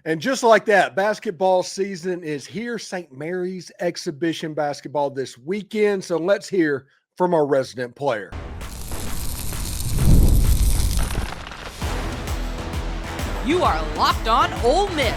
And just like that, basketball season is here. St. Mary's exhibition basketball this weekend. So let's hear from our resident player. You are Locked On Ole Miss,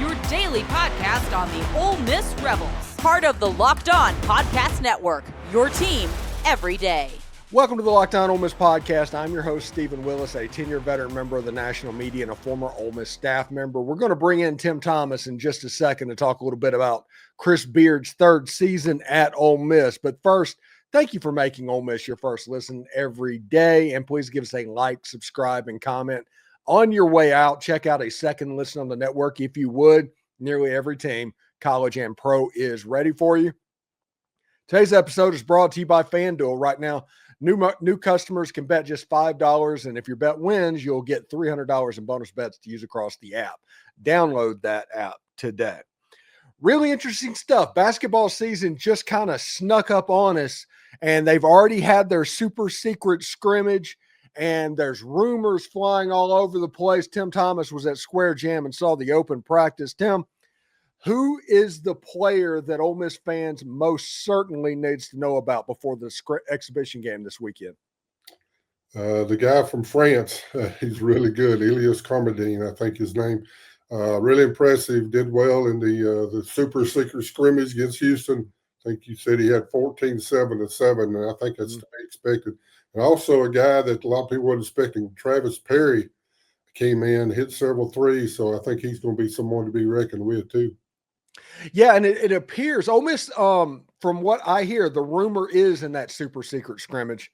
your daily podcast on the Ole Miss Rebels. Part of the Locked On Podcast Network, your team every day. Welcome to the Locked On Ole Miss podcast. I'm your host, Steven Willis, a 10-year veteran member of the national media and a former Ole Miss staff member. We're going to bring in Tim Thomas in just a second to talk a little bit about Chris Beard's third season at Ole Miss. But first, thank you for making Ole Miss your first listen every day. And please give us a like, subscribe, and comment. On your way out, check out a second listen on the network if you would. Nearly every team, college and pro, is ready for you. Today's episode is brought to you by FanDuel. Right now, new customers can bet just $5, and if your bet wins, you'll get $300 in bonus bets to use across the app. Download that app today. Really interesting stuff. Basketball season just kind of snuck up on us, and they've already had their super secret scrimmage, and there's rumors flying all over the place. Tim Thomas was at Square Jam and saw the open practice. Tim, who is the player that Ole Miss fans most certainly needs to know about before the exhibition game this weekend? The guy from France, he's really good. Ilias Kamardine, I think his name. Really impressive. Did well in the super secret scrimmage against Houston. I think you said he had 14, 7, and 7, and I think that's to be expected. And also a guy that a lot of people weren't expecting, Travis Perry, came in, hit several threes, so I think he's going to be someone to be reckoned with too. Yeah, and it appears Ole Miss, from what I hear, the rumor is in that super secret scrimmage,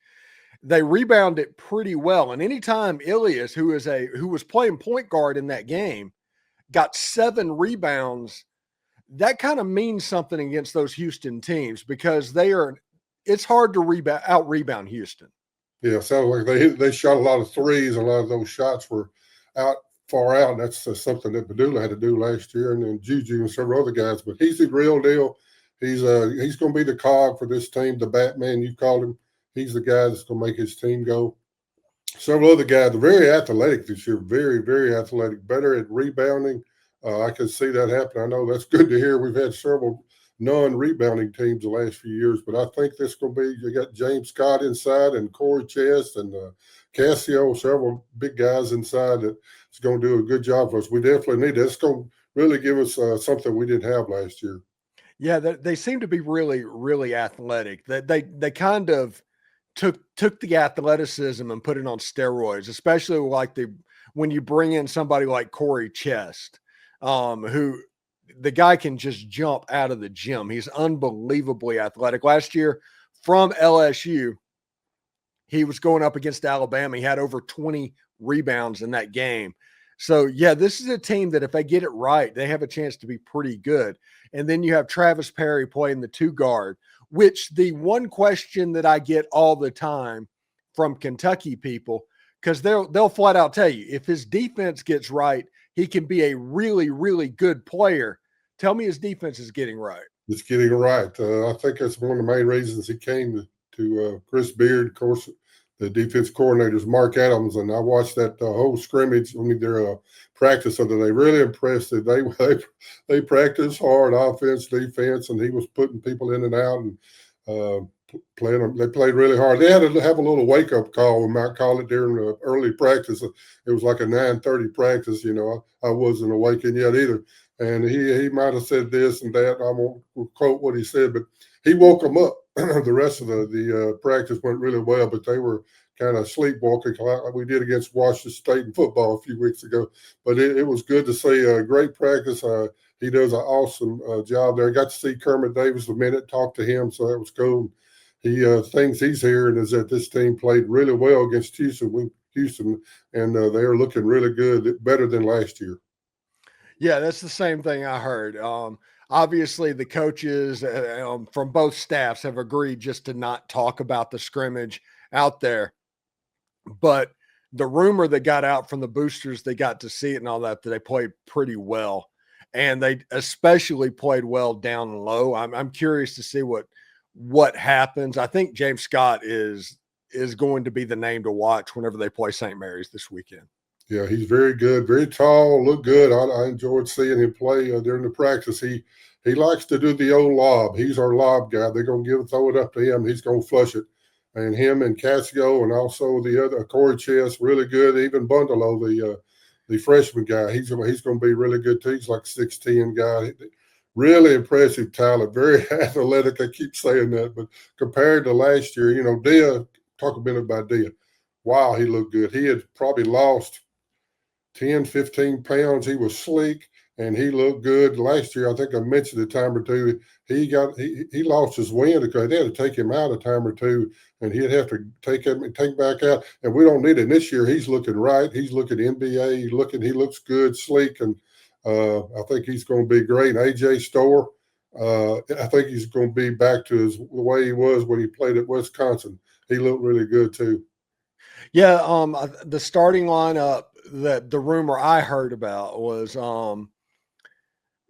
they rebound it pretty well. And anytime Ilias, who was playing point guard in that game, got 7 rebounds, that kind of means something against those Houston teams because it's hard to out rebound Houston. Yeah, sounds like they shot a lot of threes, and a lot of those shots were far out. And that's something that Padula had to do last year, and then Juju and several other guys. But he's the real deal. He's going to be the cog for this team, the Batman you called him. He's the guy that's going to make his team go. Several other guys are very athletic this year, very, very athletic, better at rebounding. I can see that happen. I know that's good to hear. We've had several non-rebounding teams the last few years, but I think this is going to be, you got James Scott inside and Corey Chest and Cassio, several big guys inside that's going to do a good job for us. We definitely need that. It's going to really give us something we didn't have last year. Yeah, they seem to be really, really athletic. They kind of took the athleticism and put it on steroids, especially when you bring in somebody like Corey Chest, who the guy can just jump out of the gym. He's unbelievably athletic. Last year from LSU, he was going up against Alabama. He had over 20 rebounds in that game. So, yeah, this is a team that if they get it right, they have a chance to be pretty good. And then you have Travis Perry playing the 2 guard, which the one question that I get all the time from Kentucky people, because they'll flat out tell you, if his defense gets right, he can be a really, really good player. Tell me his defense is getting right. It's getting right. I think that's one of the main reasons he came to Chris Beard. Of course, the defense coordinator is Mark Adams, and I watched that whole scrimmage. their practice, so that they really impressed. They practiced hard, offense, defense, and he was putting people in and out and playing them. They played really hard. They had to have a little wake-up call, we might call it, during the early practice. It was like a 9:30 practice. I wasn't awakened yet either. And he might have said this and that. I won't quote what he said, but he woke them up. The rest of the practice went really well, but they were kind of sleepwalking like we did against Washington State in football a few weeks ago. But it was good to see a great practice. He does an awesome job there. I got to see Kermit Davis a minute, talk to him, so that was cool. He things he's hearing is that this team played really well against Houston, and they are looking really good, better than last year. Yeah, that's the same thing I heard. Obviously, the coaches from both staffs have agreed just to not talk about the scrimmage out there. But the rumor that got out from the boosters, they got to see it and all that they played pretty well. And they especially played well down low. I'm curious to see what happens. I think James Scott is going to be the name to watch whenever they play St. Mary's this weekend. Yeah, he's very good, very tall, look good. I enjoyed seeing him play during the practice. He likes to do the old lob. He's our lob guy. They're going to throw it up to him. He's going to flush it. And him and Casio and also the other Corey Chess, really good. Even Bundalo, the freshman guy, he's going to be really good too. He's like 6'10" guy. Really impressive talent, very athletic. I keep saying that, but compared to last year, Dia, talk a bit about Dia. Wow, he looked good. He had probably lost 10, 15 pounds. He was sleek and he looked good. Last year, I think I mentioned a time or two, he lost his wind because they had to take him out a time or two, and he'd have to take back out. And we don't need it. And this year, he's looking right. He's looking NBA. He looks good, sleek, and I think he's going to be great. And AJ Storr, I think he's going to be back to the way he was when he played at Wisconsin. He looked really good too. Yeah, the starting lineup that the rumor I heard about was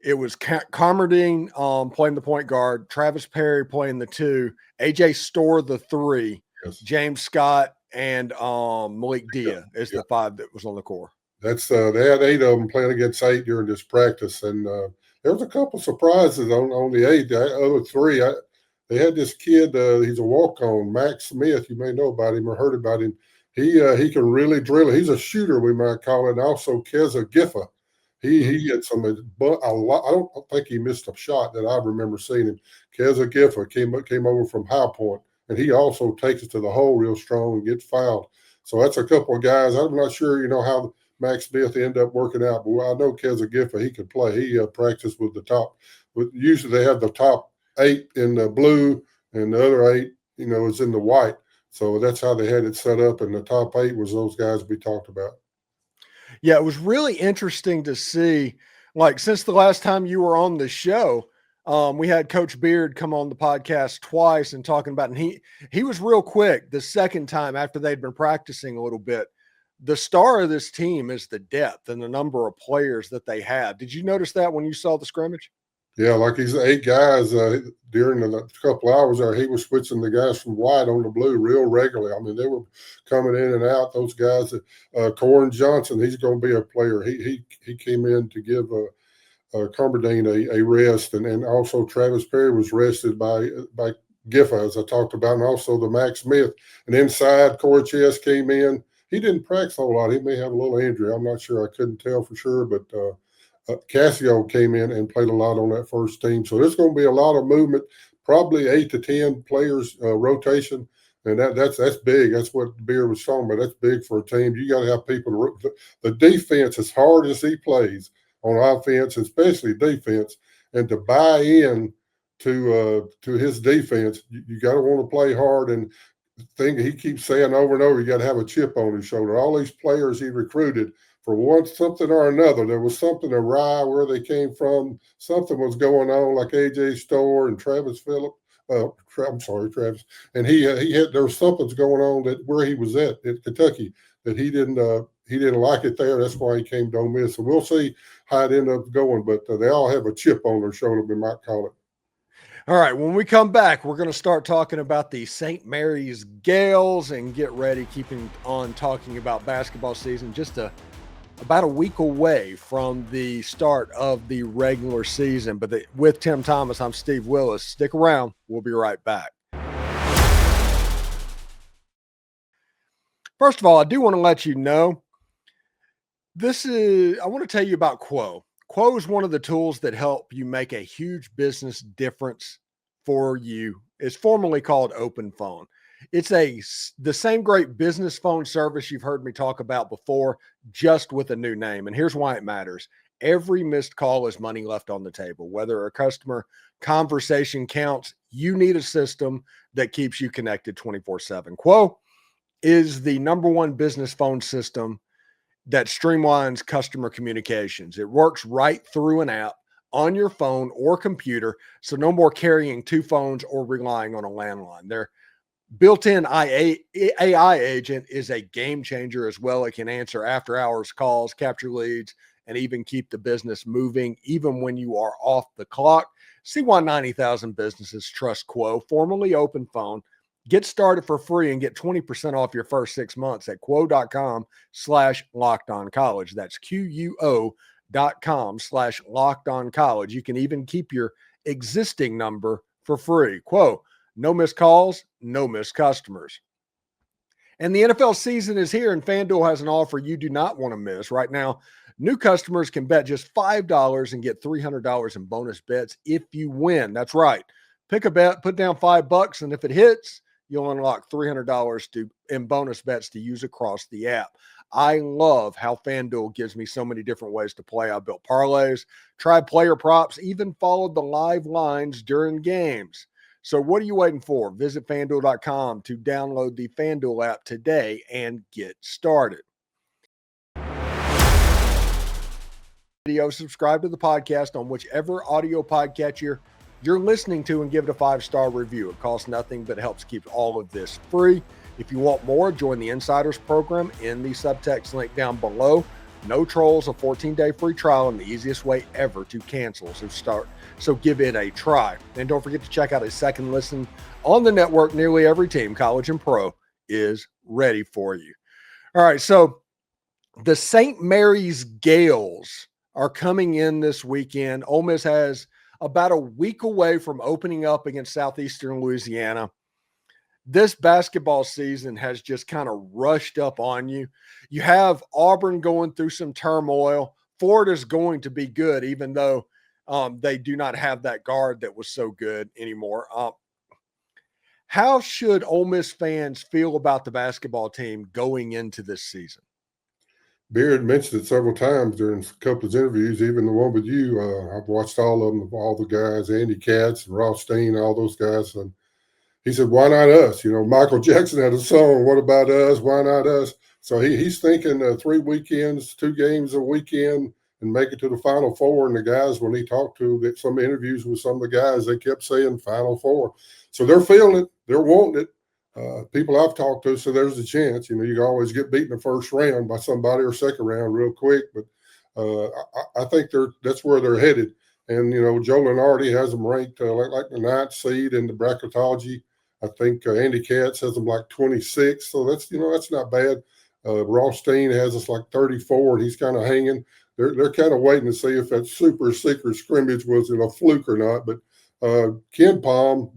it was Kamardine playing the point guard, Travis Perry playing the 2, AJ Storr the 3, yes, James Scott, and Malik Dia is the 5 that was on the core. That's they had 8 of them playing against 8 during this practice, and there was a couple surprises on the 8. The other 3, they had this kid. He's a walk-on, Max Smith. You may know about him or heard about him. He can really drill. He's a shooter, we might call it. And also Keza Giffa. He had some, but a lot. I don't think he missed a shot that I remember seeing him. Keza Giffa came over from High Point, and he also takes it to the hole real strong and gets fouled. So that's a couple of guys. I'm not sure, how Max Smith ended up working out, but I know Keza Giffa, he could play. He practiced with the top. Usually they have the top 8 in the blue, and the other 8, is in the white. So that's how they had it set up, and the top 8 was those guys we talked about. Yeah, it was really interesting to see, like, since the last time you were on the show, we had Coach Beard come on the podcast twice and talking about, and he was real quick the second time after they'd been practicing a little bit. The star of this team is the depth and the number of players that they have. Did you notice that when you saw the scrimmage? Yeah, like these 8 guys during the couple hours there, he was switching the guys from white on to blue real regularly. I mean, they were coming in and out. Those guys, Corin Johnson, he's going to be a player. He came in to give Kamardine a rest, and also Travis Perry was rested by Giffa, as I talked about, and also the Max Smith. And inside, Corey Chess came in. He didn't practice a whole lot. He may have a little injury. I'm not sure. I couldn't tell for sure, but Casio came in and played a lot on that first team. So there's going to be a lot of movement, probably 8 to 10 players rotation. And that's big. That's what Beard was talking about. That's big for a team. You got to have people. The defense, as hard as he plays on offense, especially defense, and to buy in to his defense, you got to want to play hard. And the thing he keeps saying over and over, you got to have a chip on his shoulder. All these players he recruited, for something or another, there was something awry where they came from. Something was going on, like AJ Storr and Travis. And there was something's going on that where he was at Kentucky that he didn't like it there. That's why he came to Ole Miss. So we'll see how it ended up going. But they all have a chip on their shoulder, we might call it. All right, when we come back, we're going to start talking about the St. Mary's Gales and get ready, keeping on talking about basketball season. About a week away from the start of the regular season. But with Tim Thomas, I'm Steve Willis. Stick around. We'll be right back. First of all, I do want to let you know, I want to tell you about Quo. Quo is one of the tools that help you make a huge business difference for you. It's formerly called Open Phone. It's the same great business phone service you've heard me talk about before, just with a new name. And here's why it matters. Every missed call is money left on the table. Whether a customer conversation counts, you need a system that keeps you connected 24/7. Quo is the #1 business phone system that streamlines customer communications. It works right through an app on your phone or computer, so no more carrying 2 phones or relying on a landline. Their built-in AI agent is a game changer as well. It can answer after-hours calls, capture leads, and even keep the business moving even when you are off the clock. See why 90,000 businesses trust Quo, formerly Open Phone. Get started for free and get 20% off your first 6 months at quo.com/lockedoncollege. That's QUO.com/lockedoncollege. You can even keep your existing number for free. Quo, no missed calls, no missed customers. And the NFL season is here, and FanDuel has an offer you do not want to miss. Right now, new customers can bet just $5 and get $300 in bonus bets if you win. That's right. Pick a bet, put down $5, and if it hits, you'll unlock $300 in bonus bets to use across the app. I love how FanDuel gives me so many different ways to play. I built parlays, tried player props, even followed the live lines during games. So what are you waiting for? Visit FanDuel.com to download the FanDuel app today and get started. Video, subscribe to the podcast on whichever audio podcatcher you're listening to and give it a 5-star review. It costs nothing, but helps keep all of this free. If you want more, join the Insiders program in the subtext link down below. No trolls, a 14-day free trial, and the easiest way ever to cancel. So give it a try. And don't forget to check out a second listen on the network. Nearly every team, college and pro, is ready for you. All right, so the St. Mary's Gales are coming in this weekend. Ole Miss has about a week away from opening up against Southeastern Louisiana. This basketball season has just kind of rushed up on you. You have Auburn going through some turmoil. Florida's going to be good, even though they do not have that guard that was so good anymore. How should Ole Miss fans feel about the basketball team going into this season? Beard mentioned it several times during a couple of interviews, even the one with you. I've watched all of them, all the guys, Andy Katz and Ross Steen, all those guys. And he said, why not us? You know, Michael Jackson had a song, what about us? Why not us? So he's thinking 3 weekends, 2 games a weekend, and make it to the Final Four. And the guys, when he talked to some interviews with some of the guys, they kept saying Final Four. So they're feeling it. They're wanting it. People I've talked to, so there's a chance. You know, you can always get beat in the first round by somebody or second round real quick. But I think that's where they're headed. And, you know, Joe Lenardi has them ranked like the 9th seed in the bracketology. I think Andy Katz has them like 26. So that's not bad. Ross Steen has us like 34, and he's kind of hanging. They're kind of waiting to see if that super secret scrimmage was a fluke or not. But Ken Palm,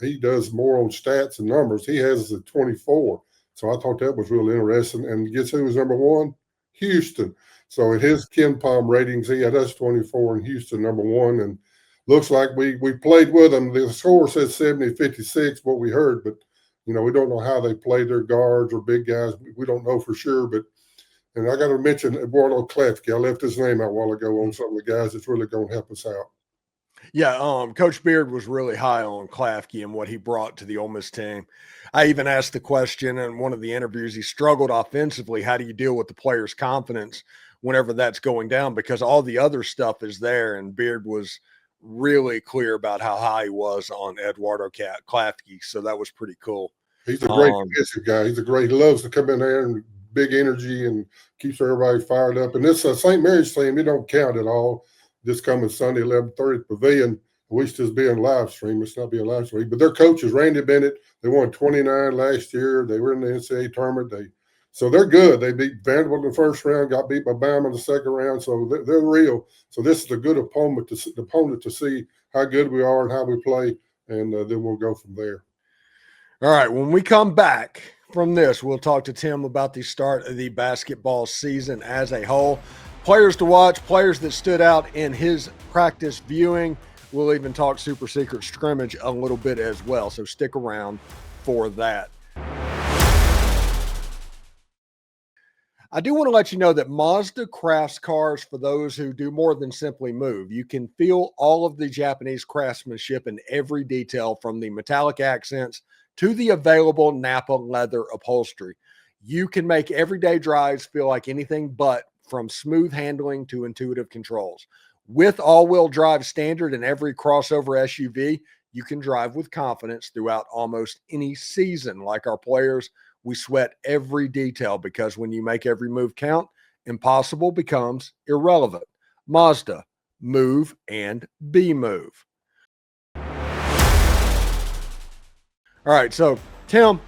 he does more on stats and numbers, he has us at 24. So I thought that was really interesting. And guess who was number 1? Houston. So at his Ken Palm ratings, he had us 24 and Houston number 1. And looks like we played with them. The score says 70-56, what we heard, but you know, we don't know how they play their guards or big guys. We don't know for sure. And I got to mention Eduardo Klefke. I left his name out a while ago on some of the guys that's really going to help us out. Yeah, Coach Beard was really high on Klefke and what he brought to the Ole Miss team. I even asked the question in one of the interviews, he struggled offensively. How do you deal with the players' confidence whenever that's going down? Because all the other stuff is there, and Beard was really clear about how high he was on Eduardo Klefke, so that was pretty cool. He's a great defensive guy. He loves to come in there and big energy and keeps everybody fired up. And this St. Mary's team, it don't count at all. This coming Sunday, 11:30 at Pavilion. I wish this being live stream. It's not being live stream. But their coach is Randy Bennett. They won 29 last year. They were in the NCAA tournament. So they're good. They beat Vanderbilt in the first round, got beat by Bama in the second round. So they're real. So this is a good opponent to see how good we are and how we play, and then we'll go from there. All right, when we come back from this, we'll talk to Tim about the start of the basketball season as a whole. Players to watch, players that stood out in his practice viewing. We'll even talk super secret scrimmage a little bit as well, so stick around for that. I do want to let you know that Mazda crafts cars for those who do more than simply move. You can feel all of the Japanese craftsmanship in every detail, from the metallic accents to the available Napa leather upholstery. You can make everyday drives feel like anything but, from smooth handling to intuitive controls. With all-wheel drive standard in every crossover SUV, you can drive with confidence throughout almost any season. Like our players, we sweat every detail, because when you make every move count, impossible becomes irrelevant. Mazda, move and be move. All right, so Tim,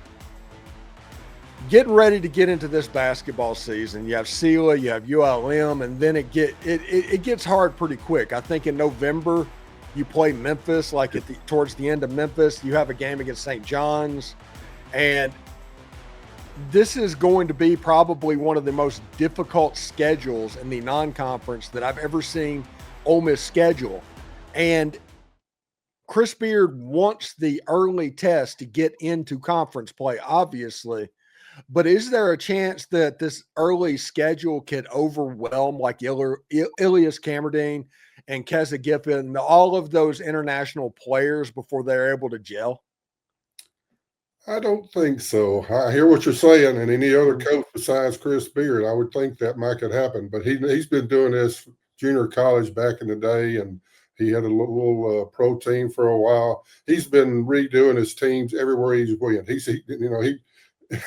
getting ready to get into this basketball season, you have SELA, you have ULM, and then it gets hard pretty quick. I think in November you play Memphis, like towards the end of Memphis, you have a game against St. John's, and this is going to be probably one of the most difficult schedules in the non-conference that I've ever seen Ole Miss schedule. And Chris Beard wants the early test to get into conference play, obviously. But is there a chance that this early schedule could overwhelm like Ilias Kamardine and Keza Giffen, all of those international players before they're able to gel? I don't think so. I hear what you're saying, and any other coach besides Chris Beard, I would think that might could happen. But he's been doing this junior college back in the day, and he had a little pro team for a while. He's been redoing his teams everywhere he's went.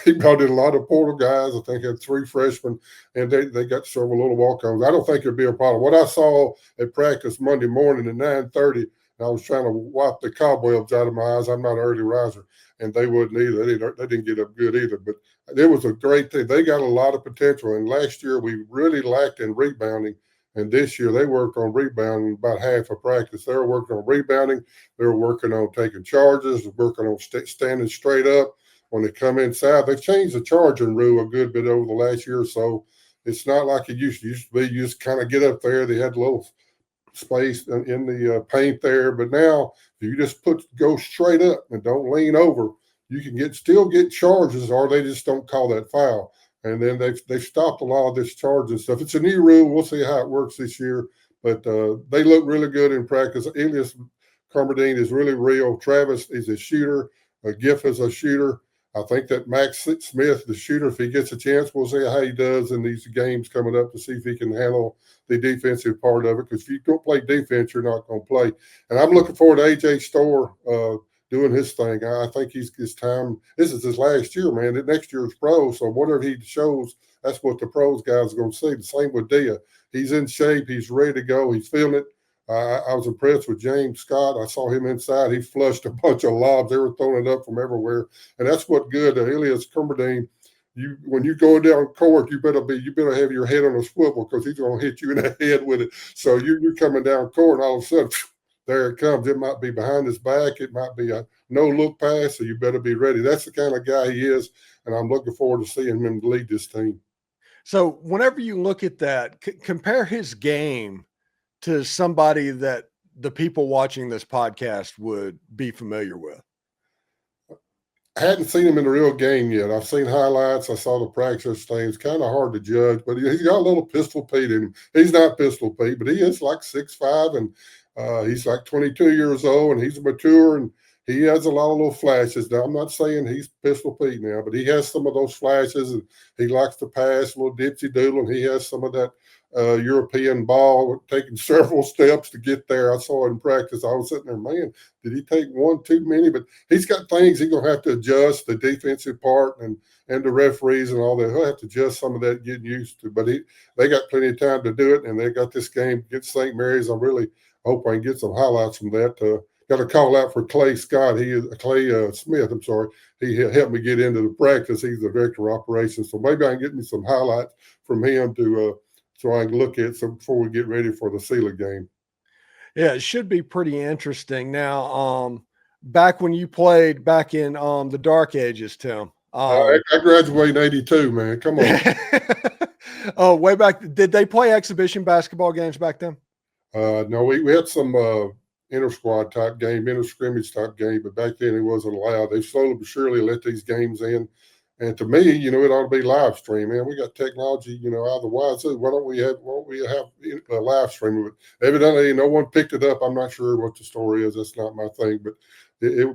He brought in a lot of portal guys. I think had 3 freshmen, and they got several little walk-ons. I don't think it'd be a problem. What I saw at practice Monday morning at 9:30, I was trying to wipe the cobwebs out of my eyes. I'm not an early riser, and they wouldn't either. They didn't get up good either. But it was a great thing. They got a lot of potential. And last year we really lacked in rebounding, and this year they worked on rebounding about half of practice. They were working on rebounding. They were working on taking charges, working on standing straight up. When they come inside, they've changed the charging rule a good bit over the last year or so. It's not like it used to be. You just kind of get up there. They had a little space in the paint there, but now if you just go straight up and don't lean over, you can still get charges, or they just don't call that foul. And then they've stopped a lot of this charging stuff. It's a new rule. We'll see how it works this year, but they look really good in practice. Ilias Kamardine is really real. Travis is a shooter. Giff is a shooter. I think that Max Smith, the shooter, if he gets a chance, we'll see how he does in these games coming up to see if he can handle the defensive part of it. Because if you don't play defense, you're not going to play. And I'm looking forward to AJ Storr doing his thing. I think his time. This is his last year, man. Next year is pro. So whatever he shows, that's what the pros guys are going to see. The same with Dia. He's in shape. He's ready to go. He's feeling it. I was impressed with James Scott. I saw him inside. He flushed a bunch of lobs. They were throwing it up from everywhere, and that's what good. Ilias Kamardine, when you go down court, you better have your head on a swivel because he's going to hit you in the head with it. So you're coming down court, and all of a sudden, there it comes. It might be behind his back. It might be a no-look pass, so you better be ready. That's the kind of guy he is, and I'm looking forward to seeing him lead this team. So whenever you look at that, compare his game to somebody that the people watching this podcast would be familiar with. I hadn't seen him in a real game yet. I've seen highlights. I saw the practice thing. It's kind of hard to judge, but he's got a little Pistol Pete in him. He's not Pistol Pete, but he is like 6'5", and he's like 22 years old, and he's mature, and he has a lot of little flashes. Now, I'm not saying he's Pistol Pete now, but he has some of those flashes, and he likes to pass a little dipsy doodle, and he has some of that European ball, taking several steps to get there. I saw it in practice. I was sitting there, man, did he take one too many? But he's got things he's going to have to adjust, the defensive part and the referees and all that. He'll have to adjust some of that, getting used to. But they got plenty of time to do it, and they got this game against St. Mary's. I really hope I can get some highlights from that. Got a call out for Clay Scott. Clay Smith. I'm sorry. He helped me get into the practice. He's the director of operations. So maybe I can get me some highlights from him so I can look at some before we get ready for the SELA game. Yeah, it should be pretty interesting. Now, back when you played back in the dark ages, Tim. I graduated in '82, man. Come on. Oh, way back. Did they play exhibition basketball games back then? No, we had some inter-squad type game, inter-scrimmage type game, but back then it wasn't allowed. They slowly but surely let these games in. And to me, it ought to be live stream, man. We got technology, out of the wazoo. Why don't we have a live stream of it? Evidently, no one picked it up. I'm not sure what the story is. That's not my thing. But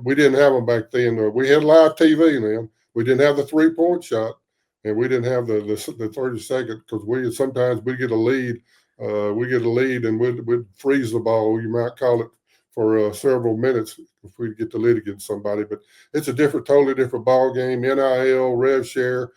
we didn't have them back then. We had live TV, man. We didn't have the 3-point shot, and we didn't have the 30-second because sometimes we get a lead. And we'd freeze the ball. You might call it for several minutes if we get the lead against somebody. But it's a totally different ball game. NIL, rev share.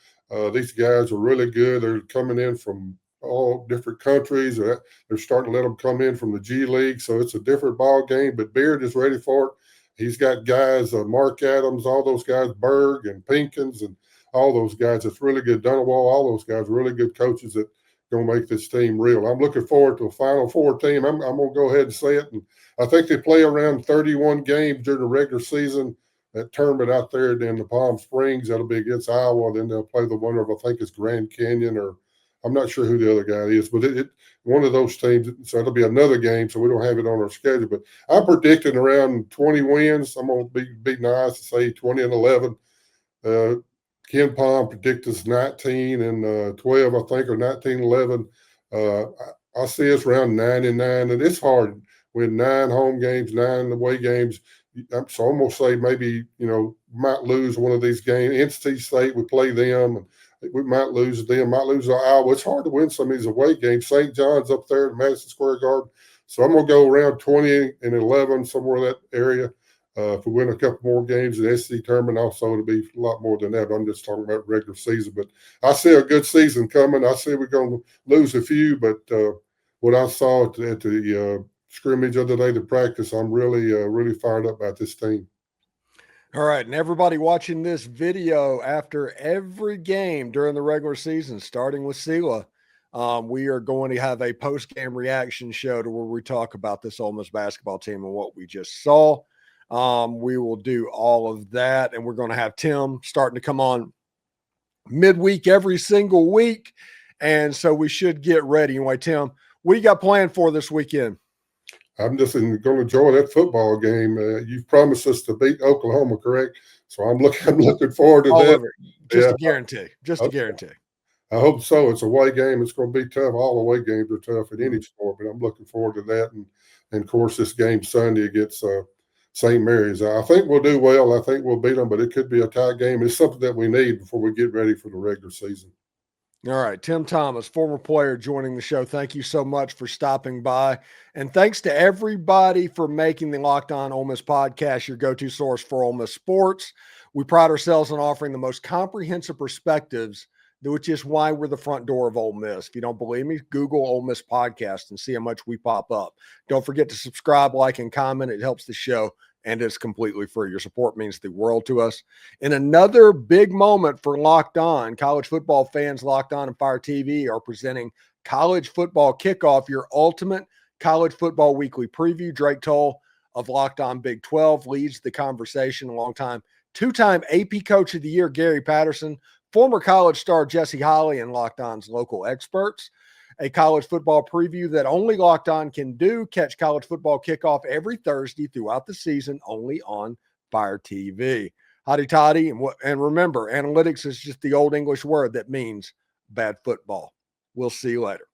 These guys are really good. They're coming in from all different countries. They're starting to let them come in from the G League. So it's a different ball game. But Beard is ready for it. He's got guys, Mark Adams, all those guys, Berg and Pinkins and all those guys. It's really good. Dunawall, all those guys, really good coaches that going to make this team real. I'm looking forward to a Final Four team. I'm going to go ahead and say it. And I think they play around 31 games during the regular season. That tournament out there in the Palm Springs, that'll be against Iowa. Then they'll play the winner of, I think it's Grand Canyon, or I'm not sure who the other guy is, but one of those teams. So it'll be another game, so we don't have it on our schedule. But I'm predicting around 20 wins. I'm going to be nice to say 20-11. Ken Palm predicts us 19-12, I think, or 19-11. I see us around 9-9, and it's hard. With 9 home games, 9 away games. So I'm going to say maybe, might lose one of these games. NC State, we play them, and we might lose them, might lose Iowa. It's hard to win some of these away games. St. John's up there at Madison Square Garden. So I'm going to go around 20-11, somewhere in that area. If we win a couple more games in the SEC tournament, also it'll be a lot more than that. I'm just talking about regular season. But I see a good season coming. I see we're going to lose a few, but what I saw at the scrimmage the other day to practice, I'm really fired up about this team. All right, and everybody watching this video after every game during the regular season, starting with Sela, we are going to have a post-game reaction show to where we talk about this Ole Miss basketball team and what we just saw. We will do all of that, and we're going to have Tim starting to come on midweek every single week, and so we should get ready. Anyway, Tim, what do you got planned for this weekend? I'm just going to enjoy that football game. You've promised us to beat Oklahoma, correct? So I'm looking forward to all that. Over. Just a guarantee. Just a guarantee. I hope so. It's a away game. It's going to be tough. All away games are tough at any sport, but I'm looking forward to that. And of course, this game Sunday against St. Mary's. I think we'll do well. I think we'll beat them, but it could be a tight game. It's something that we need before we get ready for the regular season. All right, Tim Thomas, former player, joining the show. Thank you so much for stopping by. And thanks to everybody for making the Locked On Ole Miss podcast your go-to source for Ole Miss sports. We pride ourselves on offering the most comprehensive perspectives, which is why we're the front door of Ole Miss. If you don't believe me, Google Ole Miss podcast and see how much we pop up. Don't forget to subscribe, like, and comment. It helps the show, and it's completely free. Your support means the world to us. In another big moment for Locked On, college football fans, Locked On and Fire TV are presenting College Football Kickoff, your ultimate college football weekly preview. Drake Toll of Locked On Big 12 leads the conversation. Two-time AP Coach of the Year, Gary Patterson, former college star Jesse Holley, and Locked On's local experts. A college football preview that only Locked On can do. Catch College Football Kickoff every Thursday throughout the season, only on Fire TV. Hotty toddy, and remember, analytics is just the old English word that means bad football. We'll see you later.